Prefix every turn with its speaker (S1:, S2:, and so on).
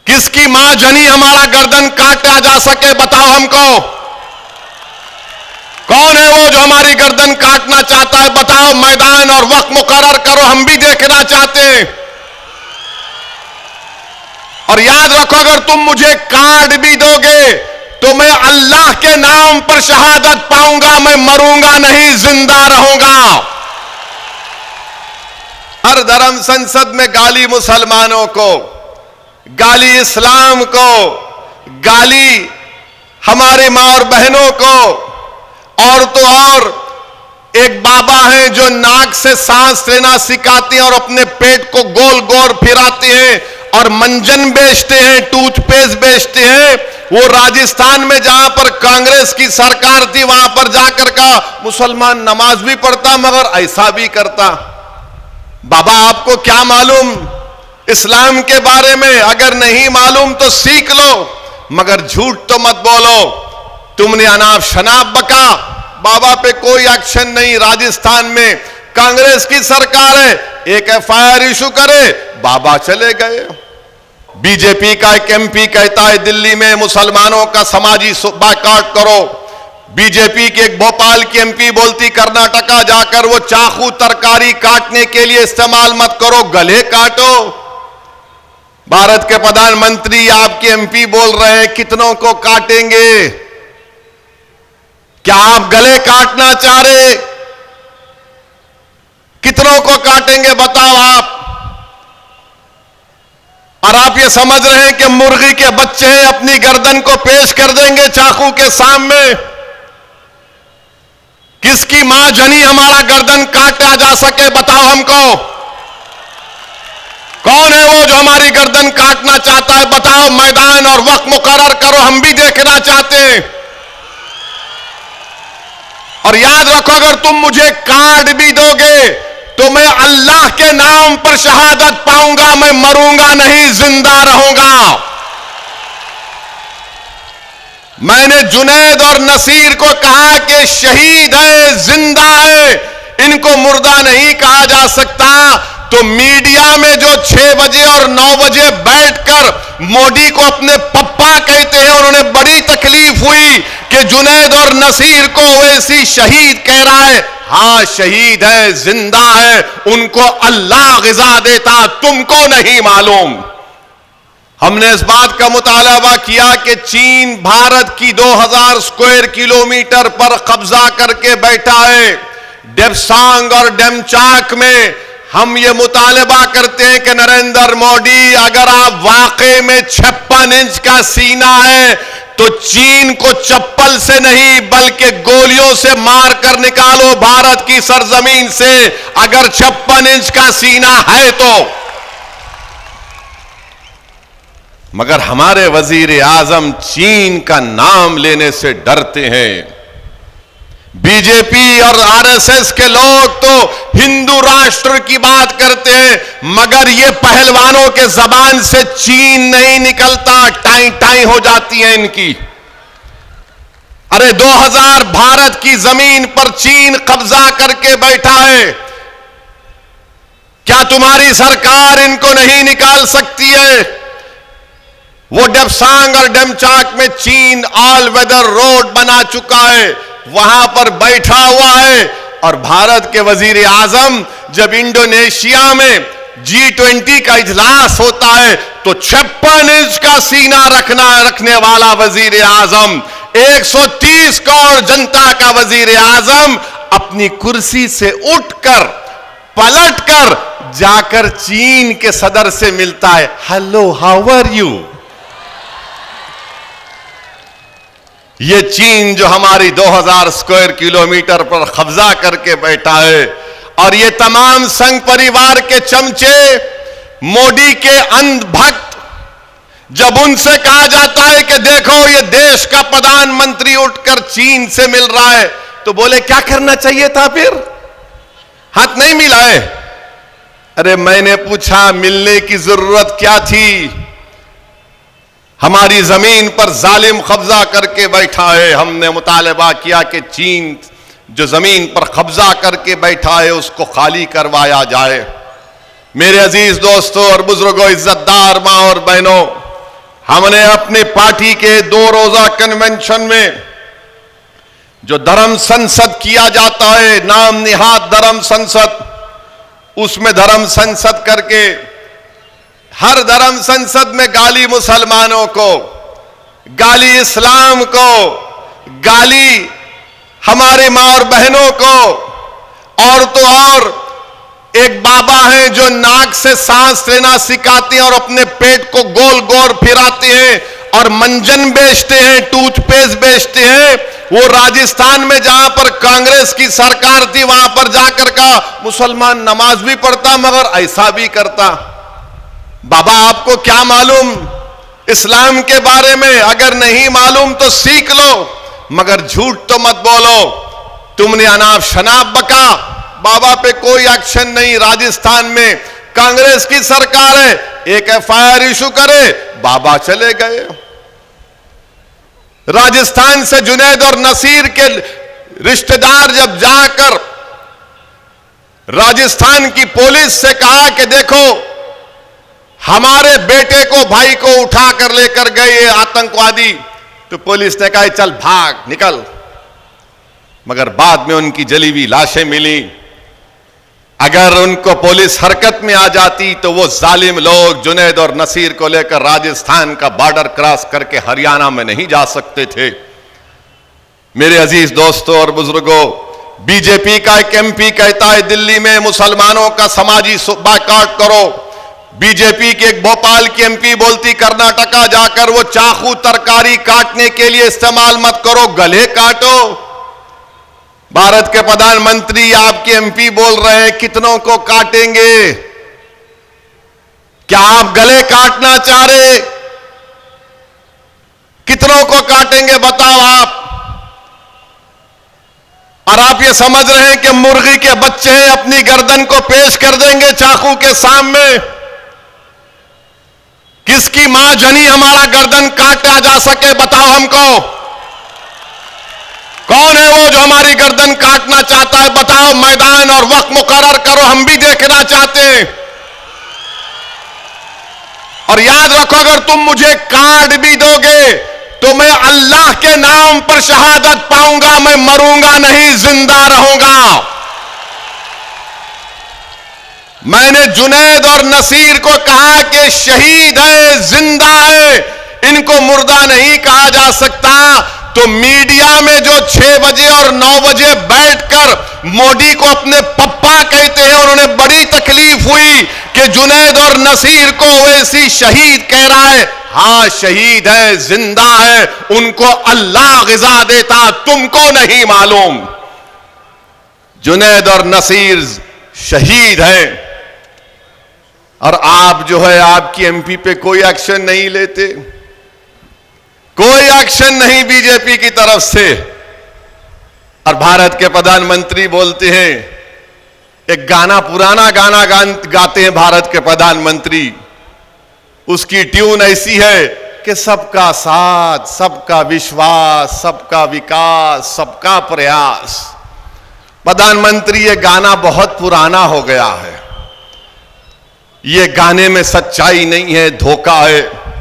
S1: किसकी मां जनी हमारा गर्दन काटा जा सके, बताओ हमको। कौन है वो जो हमारी गर्दन काटना चाहता है? बताओ, मैदान और वक्त मुकर्रर करो, हम भी देखना चाहते हैं। और याद रखो, अगर तुम मुझे काट भी दोगे तो मैं अल्लाह के नाम पर शहादत पाऊंगा, मैं मरूंगा नहीं, जिंदा रहूंगा। हर धर्म संसद में गाली मुसलमानों को, गाली इस्लाम को, गाली हमारे मां और बहनों को, और तो और एक बाबा हैं जो नाक से सांस लेना सिखाते हैं और अपने पेट को गोल गोल फिराते हैं और मंजन बेचते हैं, टूथपेस्ट बेचते हैं। वो राजस्थान में जहां पर कांग्रेस की सरकार थी वहां पर जाकर कहा मुसलमान नमाज भी पढ़ता मगर ऐसा भी करता। बाबा आपको क्या मालूम इस्लाम के बारे में? अगर नहीं मालूम तो सीख लो, मगर झूठ तो मत बोलो। तुमने अनाप शनाप बका, बाबा पे कोई एक्शन नहीं। राजस्थान में कांग्रेस की सरकार है, एक एफआईआर इशू करे, बाबा चले गए। बीजेपी का एक एमपी कहता है दिल्ली में मुसलमानों का समाजी बायकॉट करो। बीजेपी के एक भोपाल की एमपी बोलती कर्नाटका जाकर वो चाकू तरकारी काटने के लिए इस्तेमाल मत करो, गले काटो। भारत के प्रधानमंत्री आपके एमपी बोल रहे हैं कितनों को काटेंगे? क्या आप गले काटना चाह रहे? कितनों को काटेंगे बताओ आप? और आप ये समझ रहे हैं कि मुर्गी के बच्चे हैं, अपनी गर्दन को पेश कर देंगे चाकू के सामने। किसकी मां जनी हमारा गर्दन काटा जा सके, बताओ हमको। कौन है वो जो हमारी गर्दन काटना चाहता है? बताओ, मैदान और वक्त मुकर्रर करो, हम भी देखना चाहते हैं। और याद रखो, अगर तुम मुझे काट भी दोगे तो मैं अल्लाह के नाम पर शहादत पाऊंगा, मैं मरूंगा नहीं, जिंदा रहूंगा। मैंने जुनैद और नसीर को कहा कि शहीद है, जिंदा है, इनको मुर्दा नहीं कहा जा सकता। तो मीडिया में जो 6 बजे और 9 बजे बैठकर मोदी को अपने पप्पा कहते हैं, उन्होंने बड़ी तकलीफ हुई कि जुनैद और नसीर को ओवैसी शहीद कह रहा है। हाँ शहीद है, जिंदा है, उनको अल्लाह ग़िज़ा देता, तुमको नहीं मालूम। हमने इस बात का मुतालबा किया कि चीन भारत की 2000 स्क्वायर किलोमीटर पर कब्जा करके बैठा है। डेप्सांग और डेमचाक में हम ये मुतालबा करते हैं कि नरेंद्र मोदी, अगर आप वाकई में 56 इंच का सीना है तो चीन को चप्पल से नहीं बल्कि गोलियों से मारकर निकालो भारत की सरजमीन से, अगर 56 इंच का सीना है तो। मगर हमारे वजीर आजम चीन का नाम लेने से डरते हैं। बीजेपी और आरएसएस के लोग तो हिंदू राष्ट्र की बात करते हैं, मगर ये पहलवानों के जबान से चीन नहीं निकलता, टाई टाई हो जाती है इनकी। अरे 2000 भारत की जमीन पर चीन कब्जा करके बैठा है, क्या तुम्हारी सरकार इनको नहीं निकाल सकती है? वो डेप्सांग और डेमचाक में चीन ऑल वेदर रोड बना चुका है, वहां पर बैठा हुआ है। और भारत के वजीर आजम जब इंडोनेशिया में G20 का इजलास होता है तो 56 इंच का सीना रखने वाला वजीर आजम, 130 करोड़ जनता का वजीर आजम अपनी कुर्सी से उठकर पलटकर जाकर चीन के सदर से मिलता है। Hello, how are you? ये चीन जो हमारी 2000 स्क्वायर किलोमीटर पर कब्जा करके बैठा है, और ये तमाम संघ परिवार के चमचे, मोदी के अंधभक्त, जब उनसे कहा जाता है कि देखो ये देश का प्रधानमंत्री उठकर चीन से मिल रहा है, तो बोले क्या करना चाहिए था फिर? हाथ नहीं मिलाए। अरे मैंने पूछा मिलने की जरूरत क्या थी? हमारी जमीन पर जालिम कब्जा करके बैठा है। हमने मुतालबा किया कि चीन जो जमीन पर कब्जा करके बैठा है उसको खाली करवाया जाए। मेरे अजीज दोस्तों और बुजुर्गों, इज्जतदार मां और बहनों, हमने अपनी पार्टी के 2 रोजा कन्वेंशन में जो धर्म संसद किया जाता है, नाम निहाद धर्म संसद, उसमें धर्म संसद करके हर धर्म संसद में गाली मुसलमानों को, गाली इस्लाम को, गाली हमारे मां और बहनों को, और तो और एक बाबा हैं जो नाक से सांस लेना सिखाते हैं और अपने पेट को गोल गोल फिराते हैं और मंजन बेचते हैं, टूथपेस्ट बेचते हैं। वो राजस्थान में जहां पर कांग्रेस की सरकार थी वहां पर जाकर का मुसलमान नमाज भी पढ़ता मगर ऐसा भी करता। बाबा आपको क्या मालूम इस्लाम के बारे में? अगर नहीं मालूम तो सीख लो, मगर झूठ तो मत बोलो। तुमने अनाप शनाप बका, बाबा पे कोई एक्शन नहीं। राजस्थान में कांग्रेस की सरकार है, एक एफआईआर इशू करे, बाबा चले गए। राजस्थान से जुनैद और नसीर के रिश्तेदार जब जाकर राजस्थान की पुलिस से कहा कि देखो हमारे बेटे को, भाई को उठा कर लेकर गए आतंकवादी, तो पुलिस ने कहा चल भाग निकल, मगर बाद में उनकी जली हुई लाशें मिली। अगर उनको पुलिस हरकत में आ जाती तो वो जालिम लोग जुनैद और नसीर को लेकर राजस्थान का बॉर्डर क्रॉस करके हरियाणा में नहीं जा सकते थे। मेरे अजीज दोस्तों और बुजुर्गों, बीजेपी का एक एमपी कहता है दिल्ली में मुसलमानों का समाजी बायकॉट करो। बीजेपी के एक भोपाल की एमपी बोलती कर्नाटका जाकर वो चाकू तरकारी काटने के लिए इस्तेमाल मत करो, गले काटो। भारत के प्रधानमंत्री आपके एमपी बोल रहे हैं कितनों को काटेंगे? क्या आप गले काटना चाह रहे? कितनों को काटेंगे बताओ आप? और आप ये समझ रहे हैं कि मुर्गी के बच्चे हैं, अपनी गर्दन को पेश कर देंगे चाकू के सामने? किसकी मां जनी हमारा गर्दन काटा जा सके बताओ हमको? कौन है वो जो हमारी गर्दन काटना चाहता है? बताओ, मैदान और वक्त मुकर्रर करो, हम भी देखना चाहते हैं। और याद रखो, अगर तुम मुझे काट भी दोगे तो मैं अल्लाह के नाम पर शहादत पाऊंगा, मैं मरूंगा नहीं, जिंदा रहूंगा। मैंने जुनैद और नसीर को कहा कि शहीद है, जिंदा है, इनको मुर्दा नहीं कहा जा सकता। तो मीडिया में जो 6 बजे और 9 बजे बैठकर मोदी को अपने पप्पा कहते हैं, उन्होंने बड़ी तकलीफ हुई कि जुनैद और नसीर को ओवैसी शहीद कह रहा है। हां शहीद है, जिंदा है, उनको अल्लाह ग़िज़ा देता, तुमको नहीं मालूम। जुनैद और नसीर शहीद हैं और आप जो है आपकी एमपी पे कोई एक्शन नहीं लेते, कोई एक्शन नहीं बीजेपी की तरफ से। और भारत के प्रधानमंत्री बोलते हैं, एक गाना, पुराना गाना गाते हैं भारत के प्रधानमंत्री, उसकी ट्यून ऐसी है कि सबका साथ, सबका विश्वास, सबका विकास, सबका प्रयास। प्रधानमंत्री ये गाना बहुत पुराना हो गया है, ये गाने में सच्चाई नहीं है, धोखा है।